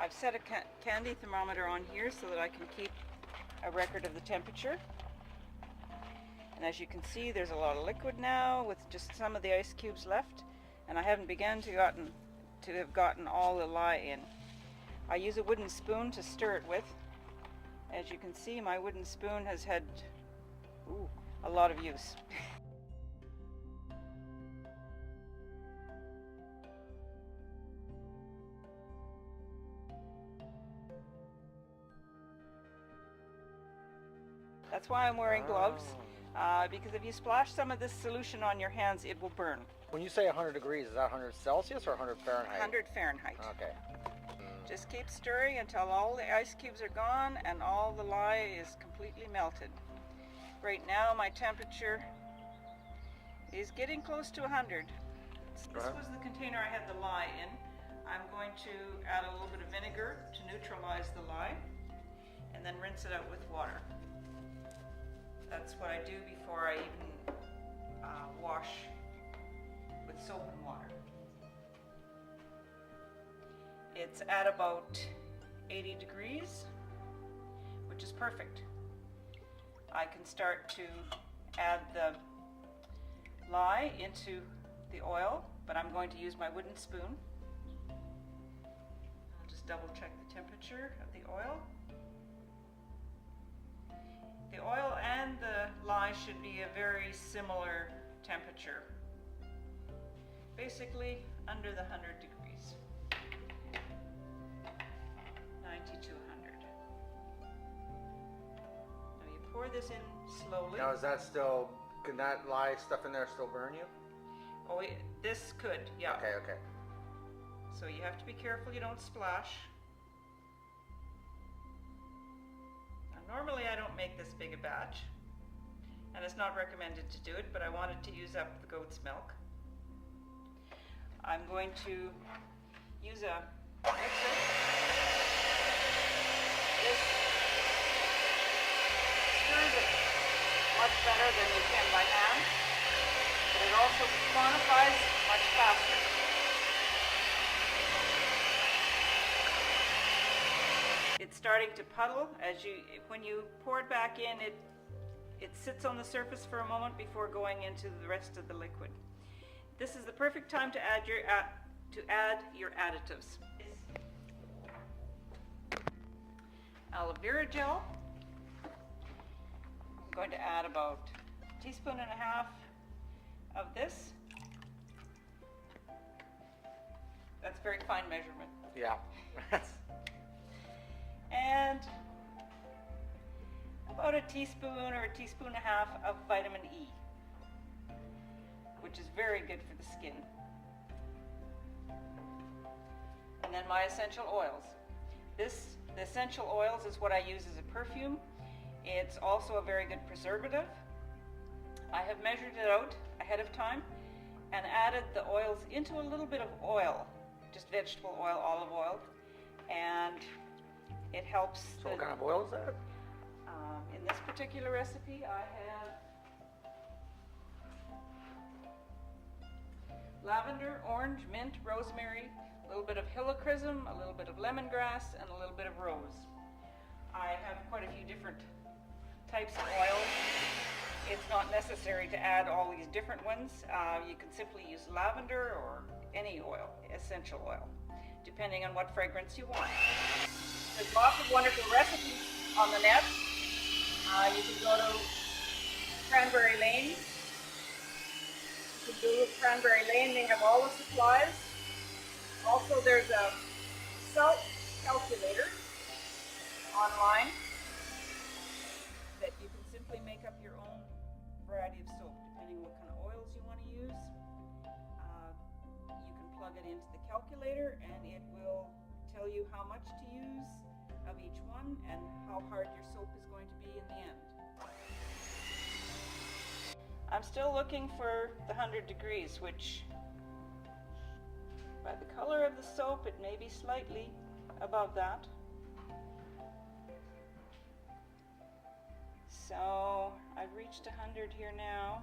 I've set a candy thermometer on here so that I can keep a record of the temperature. And as you can see, there's a lot of liquid now with just some of the ice cubes left, and I haven't begun to have gotten all the lye in. I use a wooden spoon to stir it with. As you can see, my wooden spoon has had a lot of use. That's why I'm wearing gloves, because if you splash some of this solution on your hands, it will burn. When you say 100 degrees, is that 100 Celsius or 100 Fahrenheit? 100 Fahrenheit. Okay. Just keep stirring until all the ice cubes are gone and all the lye is completely melted. Right now my temperature is getting close to 100. This was the container I had the lye in. I'm going to add a little bit of vinegar to neutralize the lye and then rinse it out with water. That's what I do before I even wash with soap and water. It's at about 80 degrees, which is perfect. I can start to add the lye into the oil, but I'm going to use my wooden spoon. I'll just double check the temperature of the oil. The oil and the lye should be a very similar temperature. Basically under the 100 degrees. 90 to 100. Now you pour this in slowly. Now is that still, can that lye stuff in there still burn you? Oh, this could, yeah. Okay. So you have to be careful you don't splash. Normally I don't make this big a batch, and it's not recommended to do it, but I wanted to use up the goat's milk. I'm going to use a mixer. This stirs it much better than you can by hand, but it also quantifies much faster. It's starting to puddle when you pour it back in. It sits on the surface for a moment before going into the rest of the liquid. This is the perfect time to add your additives. Aloe vera gel. I'm going to add about a teaspoon and a half of this. That's very fine measurement. Yeah. And about a teaspoon or a teaspoon and a half of vitamin E, which is very good for the skin. And then my essential oils. The essential oils is what I use as a perfume. It's also a very good preservative. I have measured it out ahead of time and added the oils into a little bit of oil, just vegetable oil, olive oil, and it helps. So what kind of oil is that? In this particular recipe, I have lavender, orange, mint, rosemary, a little bit of helichrysum, a little bit of lemongrass, and a little bit of rose. I have quite a few different types of oils. It's not necessary to add all these different ones. You can simply use lavender or any oil, essential oil, depending on what fragrance you want. There's lots of wonderful recipes on the net. You can go to Cranberry Lane. You can Google Cranberry Lane, they have all the supplies. Also there's a salt calculator online that you can simply make up your own variety of soap, depending on what kind of oils you want to use. You can plug it into the calculator and it will tell you how much to use of each one and how hard your soap is going to be in the end. I'm still looking for the 100 degrees, which by the color of the soap it may be slightly above that. So I've reached 100 here now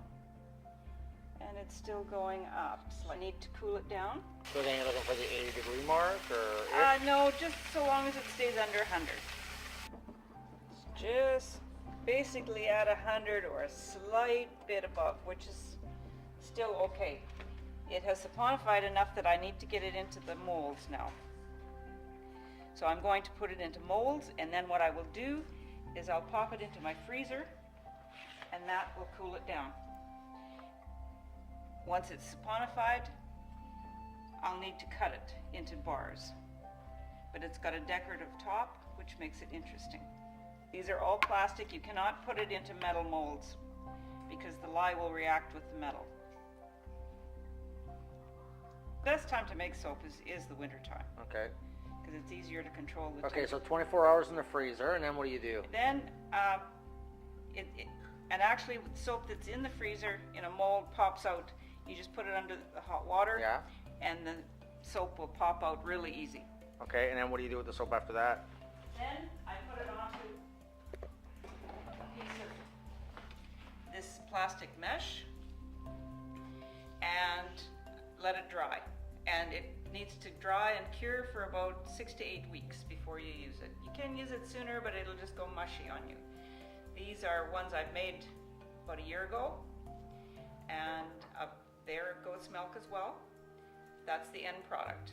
and it's still going up. So I need to cool it down. So then you're looking for the 80 degree mark, or No, just so long as it stays under 100. It's just basically at 100 or a slight bit above, which is still okay. It has saponified enough that I need to get it into the molds now. So I'm going to put it into molds, and then what I will do is I'll pop it into my freezer, and that will cool it down. Once it's saponified, I'll need to cut it into bars. But it's got a decorative top, which makes it interesting. These are all plastic. You cannot put it into metal molds because the lye will react with the metal. Best time to make soap is the winter time. Okay. Because it's easier to control the Okay, temperature. so 24 hours in the freezer, and then what do you do? Then, and actually with soap that's in the freezer in a mold pops out. You just put it under the hot water, Yeah. and the soap will pop out really easy. Okay, and then what do you do with the soap after that? Then I put it onto a piece of this plastic mesh and let it dry. And it needs to dry and cure for about 6 to 8 weeks before you use it. You can use it sooner, but it'll just go mushy on you. These are ones I've made about a year ago, and they're goat's milk as well. That's the end product.